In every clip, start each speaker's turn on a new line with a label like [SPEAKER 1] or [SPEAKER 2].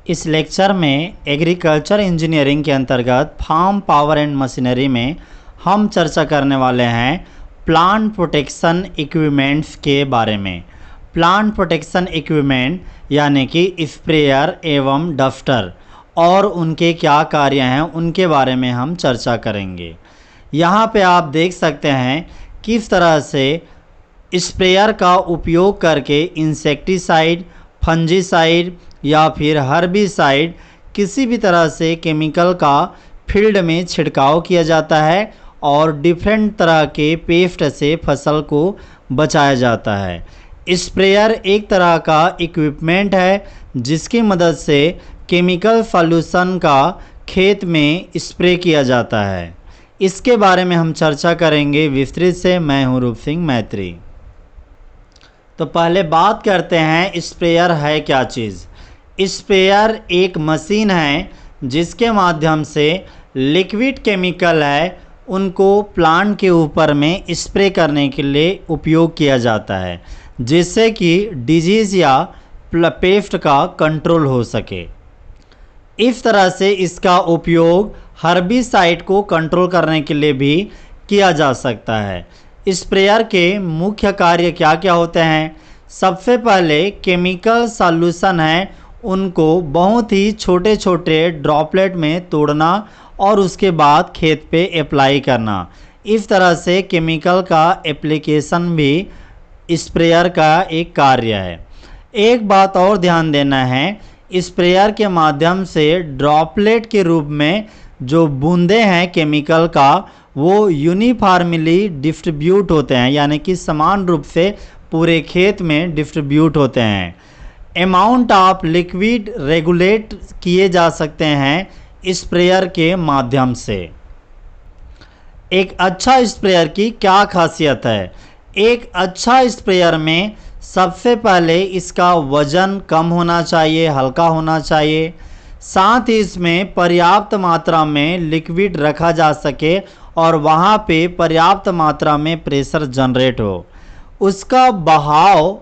[SPEAKER 1] इस लेक्चर में agriculture engineering के अंतर्गत फार्म पावर एंड मशीनरी में हम चर्चा करने वाले हैं प्लांट प्रोटेक्शन इक्विपमेंट्स के बारे में। प्लांट प्रोटेक्शन इक्विपमेंट यानी कि स्प्रेयर एवं डस्टर और उनके क्या कार्य हैं उनके बारे में हम चर्चा करेंगे। यहाँ पे आप देख सकते हैं किस तरह से स्प्रेयर का उपयोग करके इंसेक्टिसाइड, फंजीसाइड या फिर हर्बिसाइड किसी भी तरह से केमिकल का फील्ड में छिड़काव किया जाता है और डिफरेंट तरह के पेस्ट से फसल को बचाया जाता है। स्प्रेयर एक तरह का इक्विपमेंट है जिसकी मदद से केमिकल सॉल्यूशन का खेत में स्प्रे किया जाता है। इसके बारे में हम चर्चा करेंगे विस्तृत से। मैं हूं रूप सिंह मैत्री। तो पहले बात करते हैं स्प्रेयर है क्या चीज़। स्प्रेयर एक मशीन है जिसके माध्यम से लिक्विड केमिकल है उनको प्लांट के ऊपर में स्प्रे करने के लिए उपयोग किया जाता है जिससे कि डिजीज़ या पेस्ट का कंट्रोल हो सके। इस तरह से इसका उपयोग हर्बिसाइड को कंट्रोल करने के लिए भी किया जा सकता है। स्प्रेयर के मुख्य कार्य क्या क्या होते हैं। सबसे पहले केमिकल सॉल्यूशन है उनको बहुत ही छोटे छोटे ड्रॉपलेट में तोड़ना और उसके बाद खेत पे अप्लाई करना। इस तरह से केमिकल का एप्लीकेशन भी स्प्रेयर का एक कार्य है। एक बात और ध्यान देना है, स्प्रेयर के माध्यम से ड्रॉपलेट के रूप में जो बूंदे हैं केमिकल का वो यूनिफॉर्मली डिस्ट्रीब्यूट होते हैं, यानी कि समान रूप से पूरे खेत में डिस्ट्रीब्यूट होते हैं। अमाउंट ऑफ लिक्विड रेगुलेट किए जा सकते हैं स्प्रेयर के माध्यम से। एक अच्छा स्प्रेयर की क्या खासियत है। एक अच्छा स्प्रेयर में सबसे पहले इसका वजन कम होना चाहिए, हल्का होना चाहिए, साथ ही इसमें पर्याप्त मात्रा में लिक्विड रखा जा सके और वहाँ पे पर्याप्त मात्रा में प्रेशर जनरेट हो, उसका बहाव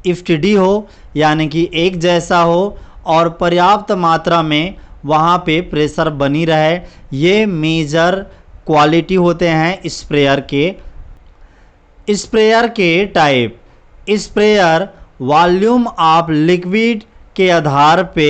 [SPEAKER 1] स्टेडी हो यानी कि एक जैसा हो और पर्याप्त मात्रा में वहाँ पे प्रेशर बनी रहे। ये मेजर क्वालिटी होते हैं स्प्रेयर के। स्प्रेयर के type. Sprayer volume of liquid के आधार पे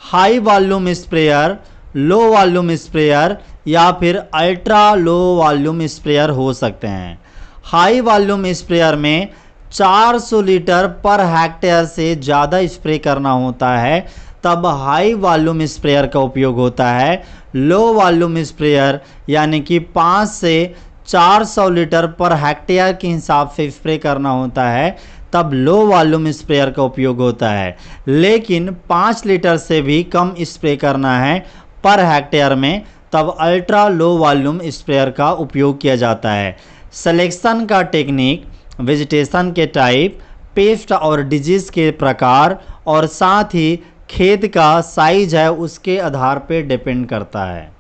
[SPEAKER 1] high volume sprayer, low volume sprayer या फिर अल्ट्रा लो वॉल्यूम स्प्रेयर हो सकते हैं। हाई वॉल्यूम स्प्रेयर में 400 लीटर पर हेक्टेयर से ज़्यादा स्प्रे करना होता है तब हाई वॉल्यूम स्प्रेयर का उपयोग होता है। लो वॉल्यूम स्प्रेयर यानी कि 5 से 400 लीटर पर हेक्टेयर के हिसाब से स्प्रे करना होता है तब लो वॉल्यूम स्प्रेयर का उपयोग होता है। लेकिन 5 लीटर से भी कम स्प्रे करना है पर हेक्टेयर में तब अल्ट्रा लो वॉल्यूम स्प्रेयर का उपयोग किया जाता है। सिलेक्शन का टेक्निक, वेजिटेशन के टाइप, पेस्ट और डिजीज़ के प्रकार और साथ ही खेत का साइज है उसके आधार पे डिपेंड करता है।